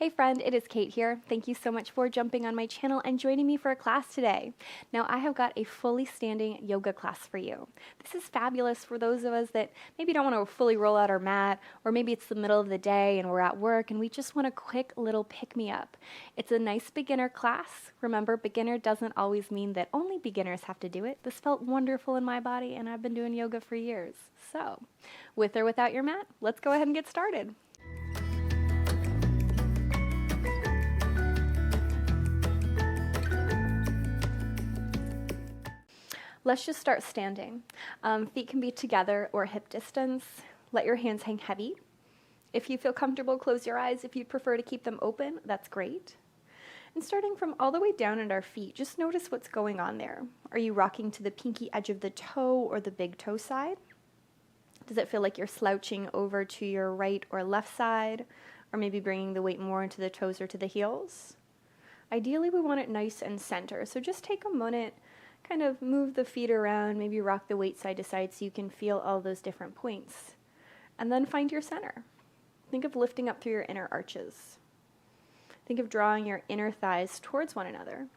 Hey friend, it is Kate here. Thank you so much for jumping on my channel and joining me for a class today. Now I have got a fully standing yoga class for you. This is fabulous for those of us that maybe don't want to fully roll out our mat, or maybe it's the middle of the day and we're at work and we just want a quick little pick-me-up. It's a nice beginner class. Remember, beginner doesn't always mean that only beginners have to do it. This felt wonderful in my body and I've been doing yoga for years. So, with or without your mat, let's go ahead and get started. Let's just start standing. Feet can be together or hip distance. Let your hands hang heavy. If you feel comfortable, close your eyes. If you'd prefer to keep them open, that's great. And starting from all the way down at our feet, just notice what's going on there. Are you rocking to the pinky edge of the toe or the big toe side? Does it feel like you're slouching over to your right or left side? Or maybe bringing the weight more into the toes or to the heels? Ideally, we want it nice and center. So just take a minute, kind of move the feet around, maybe rock the weight side to side so you can feel all those different points. And then find your center. Think of lifting up through your inner arches. Think of drawing your inner thighs towards one another.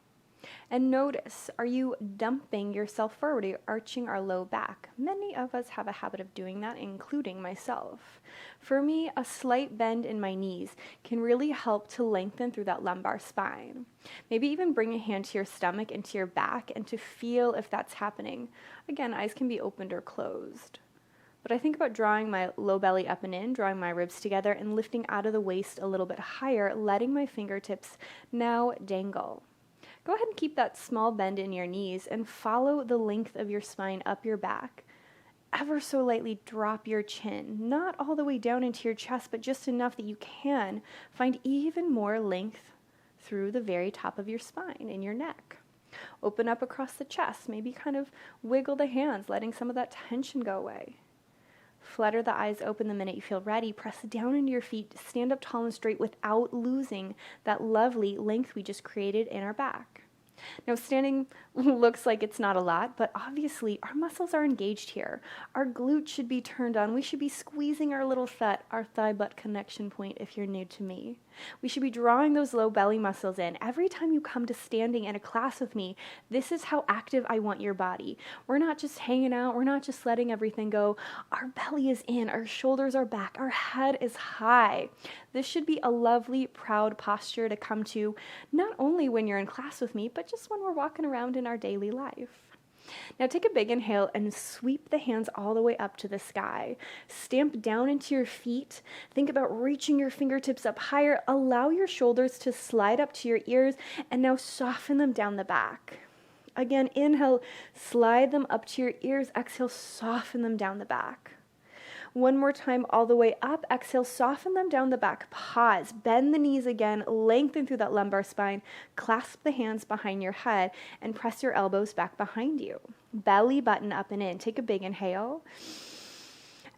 And notice, are you dumping yourself forward? Are you arching our low back? Many of us have a habit of doing that, including myself. For me, a slight bend in my knees can really help to lengthen through that lumbar spine. Maybe even bring a hand to your stomach and to your back and to feel if that's happening. Again, eyes can be opened or closed. But I think about drawing my low belly up and in, drawing my ribs together, and lifting out of the waist a little bit higher, letting my fingertips now dangle. Go ahead and keep that small bend in your knees and follow the length of your spine up your back. Ever so lightly drop your chin, not all the way down into your chest, but just enough that you can find even more length through the very top of your spine in your neck. Open up across the chest, maybe kind of wiggle the hands, letting some of that tension go away. Flutter the eyes open the minute you feel ready. Press down into your feet. Stand up tall and straight without losing that lovely length we just created in our back. Now, standing looks like it's not a lot, but obviously our muscles are engaged here. Our glutes should be turned on. We should be squeezing our little our thigh-butt connection point if you're new to me. We should be drawing those low belly muscles in. Every time you come to standing in a class with me, this is how active I want your body. We're not just hanging out. We're not just letting everything go. Our belly is in. Our shoulders are back. Our head is high. This should be a lovely, proud posture to come to, not only when you're in class with me, but just when we're walking around in our daily life. Now take a big inhale and sweep the hands all the way up to the sky. Stamp down into your feet. Think about reaching your fingertips up higher. Allow your shoulders to slide up to your ears and now soften them down the back. Again, inhale, slide them up to your ears. Exhale, soften them down the back. One more time, all the way up. Exhale, soften them down the back. Pause. Bend the knees again. Lengthen through that lumbar spine. Clasp the hands behind your head and press your elbows back behind you. Belly button up and in. Take a big inhale.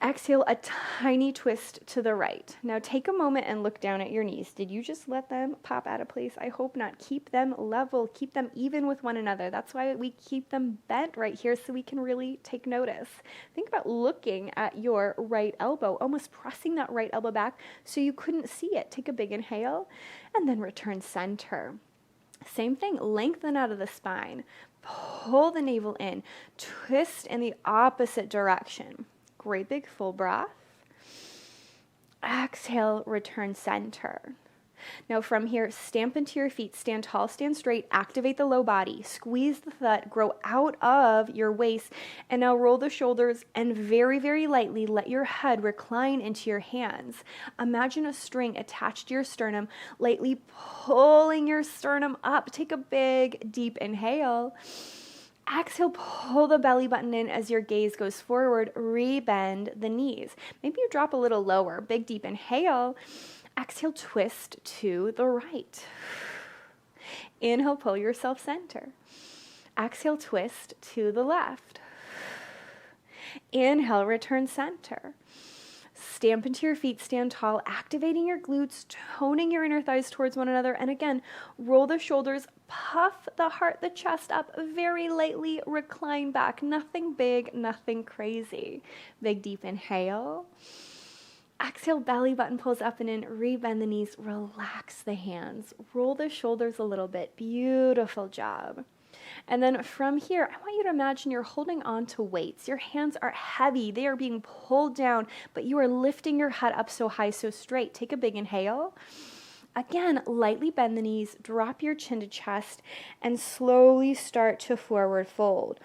Exhale, a tiny twist to the right. Now take a moment and look down at your knees. Did you just let them pop out of place? I hope not. Keep them level. Keep them even with one another. That's why we keep them bent right here so we can really take notice. Think about looking at your right elbow, almost pressing that right elbow back so you couldn't see it. Take a big inhale and then return center. Same thing, lengthen out of the spine. Pull the navel in. Twist in the opposite direction. Great big full breath. Exhale, return center. Now from here, stamp into your feet, stand tall, stand straight, activate the low body, squeeze the thud, grow out of your waist, and now roll the shoulders and very, very lightly let your head recline into your hands. Imagine a string attached to your sternum, lightly pulling your sternum up. Take a big, deep inhale. Exhale, pull the belly button in as your gaze goes forward. Rebend the knees. Maybe you drop a little lower. Big, deep inhale. Exhale, twist to the right. Inhale, pull yourself center. Exhale, twist to the left. Inhale, return center. Stamp into your feet, stand tall, activating your glutes, toning your inner thighs towards one another. And again, roll the shoulders, puff the heart, the chest up, very lightly recline back. Nothing big, nothing crazy. Big deep inhale. Exhale, belly button pulls up and in, rebend the knees, relax the hands, roll the shoulders a little bit. Beautiful job. And then from here, I want you to imagine you're holding on to weights. Your hands are heavy. They are being pulled down, but you are lifting your head up so high, so straight. Take a big inhale. Again, lightly bend the knees, drop your chin to chest, and slowly start to forward fold.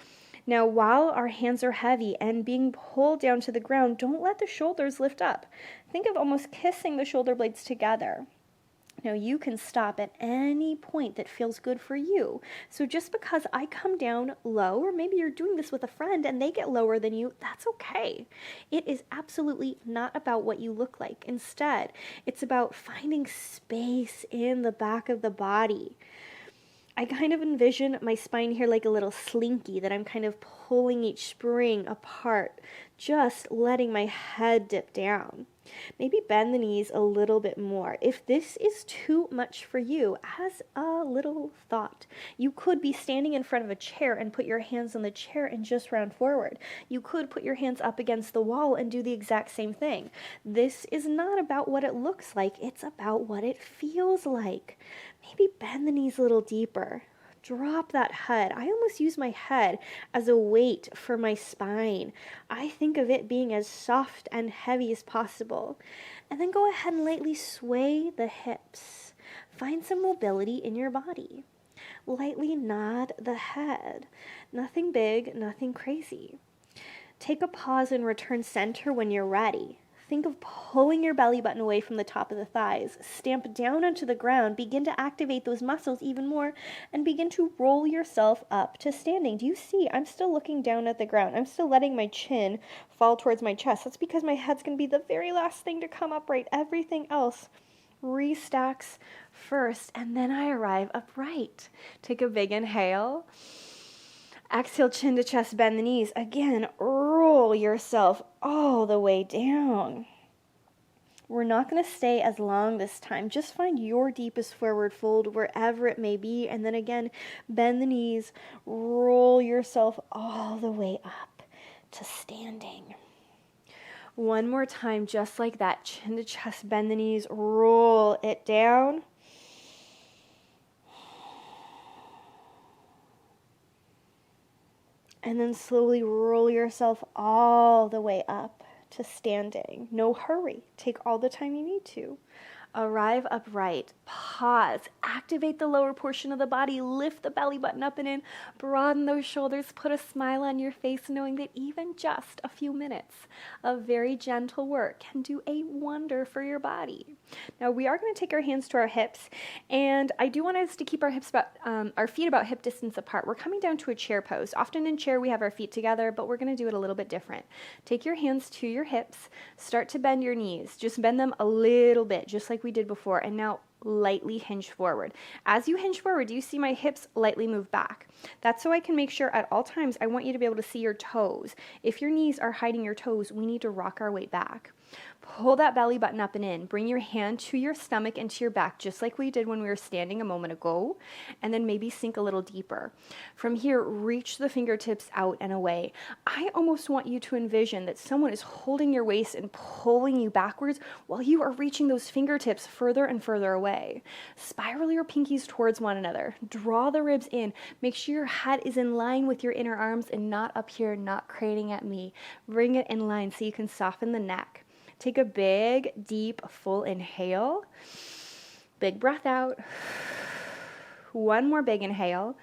Now, while our hands are heavy and being pulled down to the ground, don't let the shoulders lift up. Think of almost kissing the shoulder blades together. Now, you can stop at any point that feels good for you. So just because I come down low, or maybe you're doing this with a friend and they get lower than you, that's okay. It is absolutely not about what you look like. Instead, it's about finding space in the back of the body. I kind of envision my spine here like a little slinky that I'm kind of pulling each spring apart, just letting my head dip down. Maybe bend the knees a little bit more. If this is too much for you, as a little thought, you could be standing in front of a chair and put your hands on the chair and just round forward. You could put your hands up against the wall and do the exact same thing. This is not about what it looks like, it's about what it feels like. Maybe bend the knees a little deeper. Drop that head. I almost use my head as a weight for my spine. I think of it being as soft and heavy as possible. And then go ahead and lightly sway the hips. Find some mobility in your body. Lightly nod the head. Nothing big, nothing crazy. Take a pause and return center when you're ready. Think of pulling your belly button away from the top of the thighs. Stamp down onto the ground. Begin to activate those muscles even more and begin to roll yourself up to standing. Do you see? I'm still looking down at the ground. I'm still letting my chin fall towards my chest. That's because my head's going to be the very last thing to come upright. Everything else restacks first, and then I arrive upright. Take a big inhale. Exhale, chin to chest, bend the knees. Again, roll yourself all the way down. We're not going to stay as long this time. Just find your deepest forward fold wherever it may be. And then again, bend the knees, roll yourself all the way up to standing. One more time, just like that. Chin to chest, bend the knees, roll it down. And then slowly roll yourself all the way up to standing. No hurry. Take all the time you need to. Arrive upright. Pause. Activate the lower portion of the body. Lift the belly button up and in. Broaden those shoulders. Put a smile on your face, knowing that even just a few minutes of very gentle work can do a wonder for your body. Now, we are going to take our hands to our hips, and I do want us to keep our feet about hip distance apart. We're coming down to a chair pose. Often in chair, we have our feet together, but we're going to do it a little bit different. Take your hands to your hips. Start to bend your knees. Just bend them a little bit, just like we did before, and now lightly hinge forward. As you hinge forward, you see my hips lightly move back. That's so I can make sure at all times I want you to be able to see your toes. If your knees are hiding your toes, we need to rock our weight back. Pull that belly button up and in. Bring your hand to your stomach and to your back, just like we did when we were standing a moment ago, and then maybe sink a little deeper. From here, reach the fingertips out and away. I almost want you to envision that someone is holding your waist and pulling you backwards while you are reaching those fingertips further and further away. Spiral your pinkies towards one another. Draw the ribs in. Make sure your head is in line with your inner arms and not up here, not craning at me. Bring it in line so you can soften the neck. Take a big, deep, full inhale. Big breath out. One more big inhale.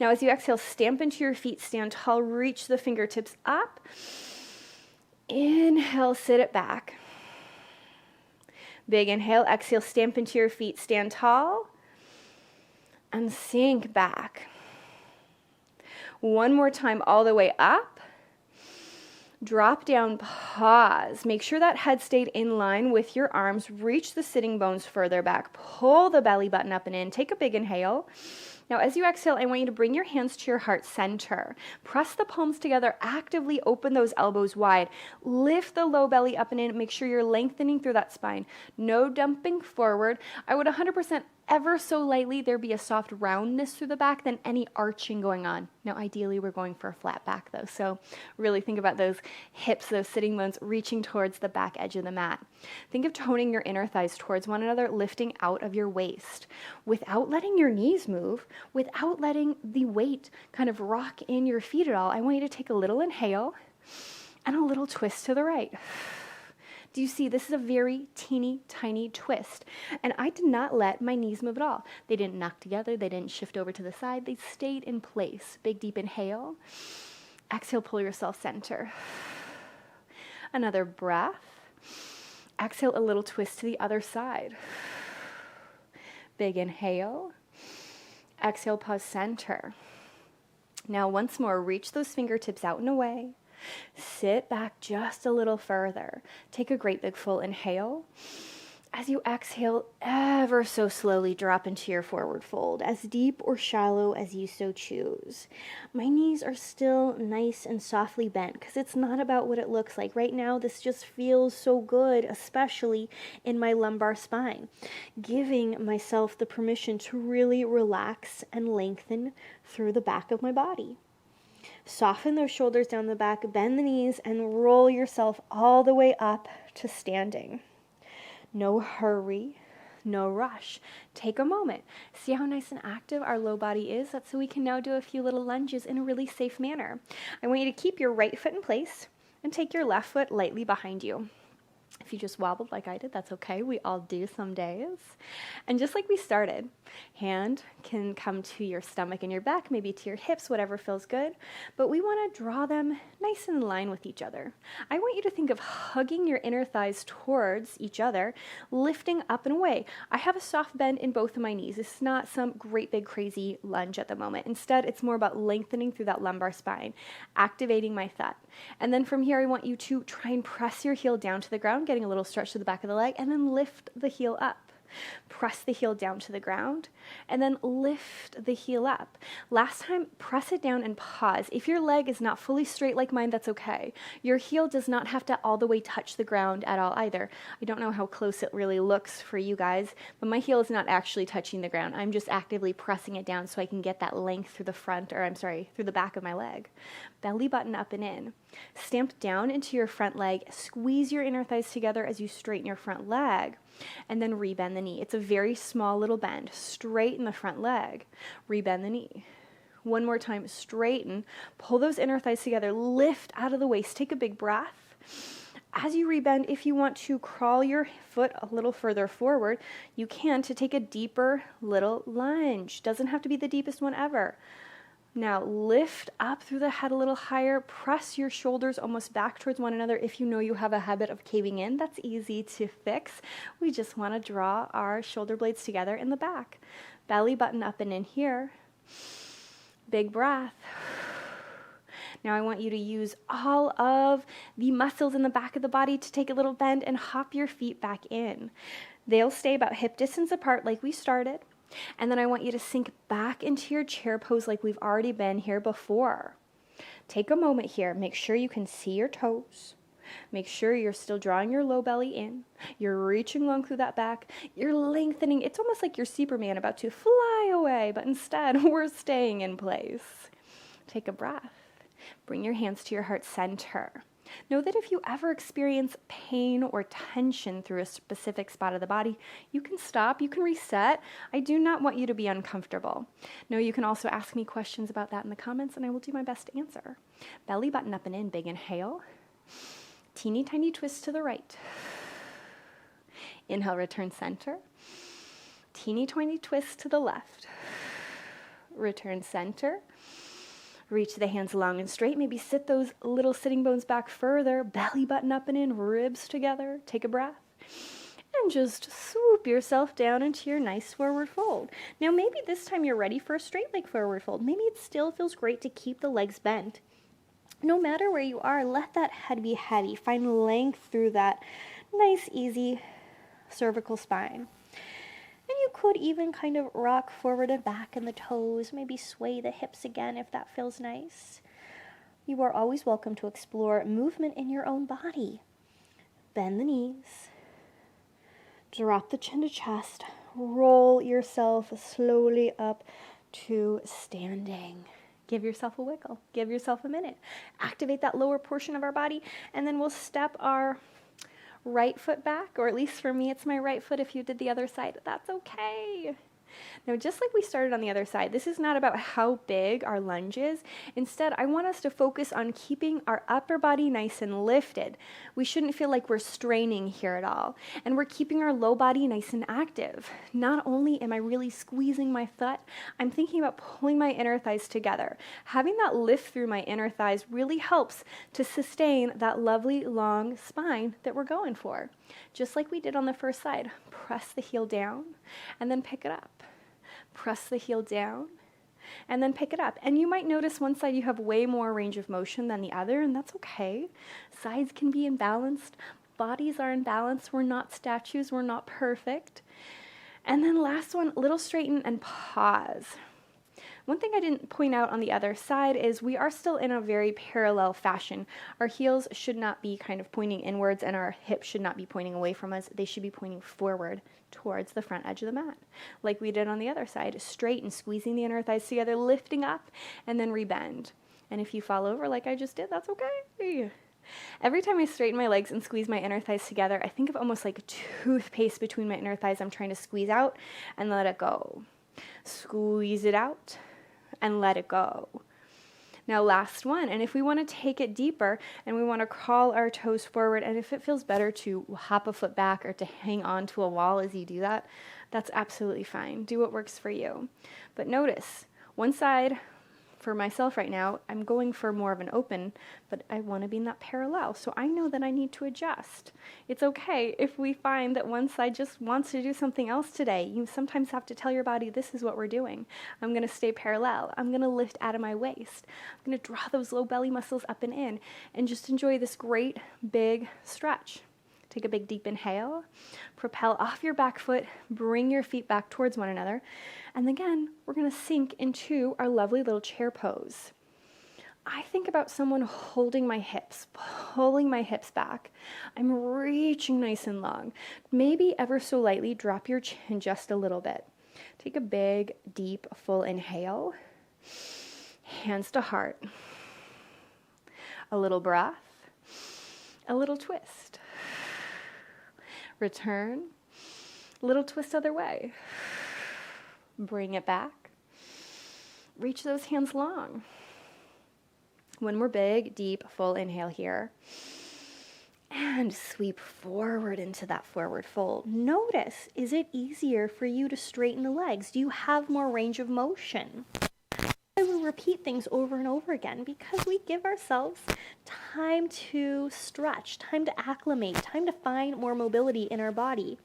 Now as you exhale, stamp into your feet, stand tall, reach the fingertips up. Inhale, sit it back. Big inhale, exhale, stamp into your feet, stand tall, and sink back. One more time, all the way up. Drop down, pause. Make sure that head stayed in line with your arms. Reach the sitting bones further back. Pull the belly button up and in. Take a big inhale. Now, as you exhale, I want you to bring your hands to your heart center. Press the palms together, actively open those elbows wide. Lift the low belly up and in. Make sure you're lengthening through that spine. No dumping forward. I would 100% ever so lightly, there be a soft roundness through the back than any arching going on. Now, ideally, we're going for a flat back though. So really think about those hips, those sitting bones reaching towards the back edge of the mat. Think of toning your inner thighs towards one another, lifting out of your waist without letting your knees move, without letting the weight kind of rock in your feet at all. I want you to take a little inhale and a little twist to the right. Do you see, this is a very teeny tiny twist. And I did not let my knees move at all. They didn't knock together. They didn't shift over to the side. They stayed in place. Big deep inhale. Exhale, pull yourself center. Another breath. Exhale, a little twist to the other side. Big inhale. Exhale, pause center. Now once more, reach those fingertips out and away. Sit back just a little further. Take a great big full inhale. As you exhale, ever so slowly drop into your forward fold, as deep or shallow as you so choose. My knees are still nice and softly bent because it's not about what it looks like. Right now, this just feels so good, especially in my lumbar spine. Giving myself the permission to really relax and lengthen through the back of my body. Soften those shoulders down the back, bend the knees, and roll yourself all the way up to standing. No hurry, no rush. Take a moment. See how nice and active our low body is? That's so we can now do a few little lunges in a really safe manner. I want you to keep your right foot in place and take your left foot lightly behind you. If you just wobbled like I did, that's okay. We all do some days. And just like we started, hand can come to your stomach and your back, maybe to your hips, whatever feels good. But we want to draw them nice and in line with each other. I want you to think of hugging your inner thighs towards each other, lifting up and away. I have a soft bend in both of my knees. It's not some great big crazy lunge at the moment. Instead, it's more about lengthening through that lumbar spine, activating my thigh. And then from here, I want you to try and press your heel down to the ground, getting a little stretch to the back of the leg, and then lift the heel up. Press the heel down to the ground, and then lift the heel up. Last time, press it down and pause. If your leg is not fully straight like mine, that's okay. Your heel does not have to all the way touch the ground at all either. I don't know how close it really looks for you guys, but my heel is not actually touching the ground. I'm just actively pressing it down so I can get that length through through the back of my leg. Belly button up and in. Stamp down into your front leg. Squeeze your inner thighs together as you straighten your front leg. And then rebend the knee. It's a very small little bend. Straighten the front leg. Rebend the knee. One more time. Straighten. Pull those inner thighs together. Lift out of the waist. Take a big breath. As you rebend, if you want to crawl your foot a little further forward, you can to take a deeper little lunge. Doesn't have to be the deepest one ever. Now lift up through the head a little higher. Press your shoulders almost back towards one another. If you know you have a habit of caving in, that's easy to fix. We just want to draw our shoulder blades together in the back. Belly button up and in here. Big breath. Now I want you to use all of the muscles in the back of the body to take a little bend and hop your feet back in. They'll stay about hip distance apart like we started. And then I want you to sink back into your chair pose like we've already been here before. Take a moment here. Make sure you can see your toes. Make sure you're still drawing your low belly in. You're reaching long through that back. You're lengthening. It's almost like you're Superman about to fly away, but instead we're staying in place. Take a breath. Bring your hands to your heart center. Know that if you ever experience pain or tension through a specific spot of the body, you can stop, you can reset. I do not want you to be uncomfortable. No, you can also ask me questions about that in the comments, and I will do my best to answer. Belly button up and in, big inhale. Teeny tiny twist to the right. Inhale, return center. Teeny tiny twist to the left. Return center. Reach the hands long and straight. Maybe sit those little sitting bones back further. Belly button up and in, ribs together. Take a breath. And just swoop yourself down into your nice forward fold. Now maybe this time you're ready for a straight leg forward fold. Maybe it still feels great to keep the legs bent. No matter where you are, let that head be heavy. Find length through that nice, easy cervical spine. And you could even kind of rock forward and back in the toes, maybe sway the hips again if that feels nice. You are always welcome to explore movement in your own body. Bend the knees, drop the chin to chest, roll yourself slowly up to standing. Give yourself a wiggle, give yourself a minute. Activate that lower portion of our body, and then we'll step our right foot back, or at least for me, it's my right foot. If you did the other side, that's okay. Now, just like we started on the other side, this is not about how big our lunge is. Instead, I want us to focus on keeping our upper body nice and lifted. We shouldn't feel like we're straining here at all. And we're keeping our low body nice and active. Not only am I really squeezing my foot, I'm thinking about pulling my inner thighs together. Having that lift through my inner thighs really helps to sustain that lovely long spine that we're going for. Just like we did on the first side, press the heel down and then pick it up. Press the heel down and then pick it up. And you might notice one side you have way more range of motion than the other, and that's okay. Sides can be imbalanced. Bodies are imbalanced. We're not statues. We're not perfect. And then last one, little straighten and pause. One thing I didn't point out on the other side is we are still in a very parallel fashion. Our heels should not be kind of pointing inwards, and our hips should not be pointing away from us. They should be pointing forward towards the front edge of the mat, like we did on the other side. Straight and squeezing the inner thighs together, lifting up, and then rebend. And if you fall over like I just did, that's okay. Every time I straighten my legs and squeeze my inner thighs together, I think of almost like a toothpaste between my inner thighs. I'm trying to squeeze out and let it go. Squeeze it out and let it go. Now, last one, and if we want to take it deeper and we want to crawl our toes forward, and if it feels better to hop a foot back or to hang on to a wall as you do that, that's absolutely fine. Do what works for you. But notice, one side, for myself right now, I'm going for more of an open, but I want to be in that parallel, so I know that I need to adjust. It's okay if we find that one side just wants to do something else today. You sometimes have to tell your body, this is what we're doing. I'm going to stay parallel. I'm going to lift out of my waist. I'm going to draw those low belly muscles up and in, and just enjoy this great big stretch. Take a big deep inhale, propel off your back foot, bring your feet back towards one another, and again, we're going to sink into our lovely little chair pose. I think about someone holding my hips, pulling my hips back. I'm reaching nice and long. Maybe ever so lightly drop your chin just a little bit. Take a big, deep, full inhale, hands to heart. A little breath, a little twist. Return, little twist other way. Bring it back. Reach those hands long. One more big, deep, full inhale here. And sweep forward into that forward fold. Notice, is it easier for you to straighten the legs? Do you have more range of motion? I will repeat things over and over again because we give ourselves time to stretch, time to acclimate, time to find more mobility in our body,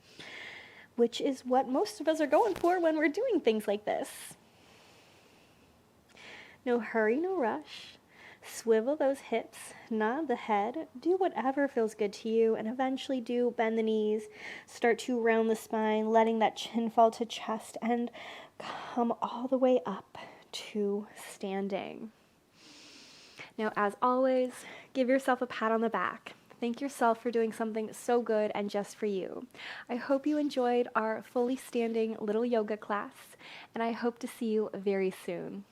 which is what most of us are going for when we're doing things like this. No hurry, no rush. Swivel those hips, nod the head, do whatever feels good to you, and eventually do bend the knees, start to round the spine, letting that chin fall to chest, and come all the way up to standing. Now, as always, give yourself a pat on the back. Thank yourself for doing something so good and just for you. I hope you enjoyed our fully standing little yoga class, and I hope to see you very soon.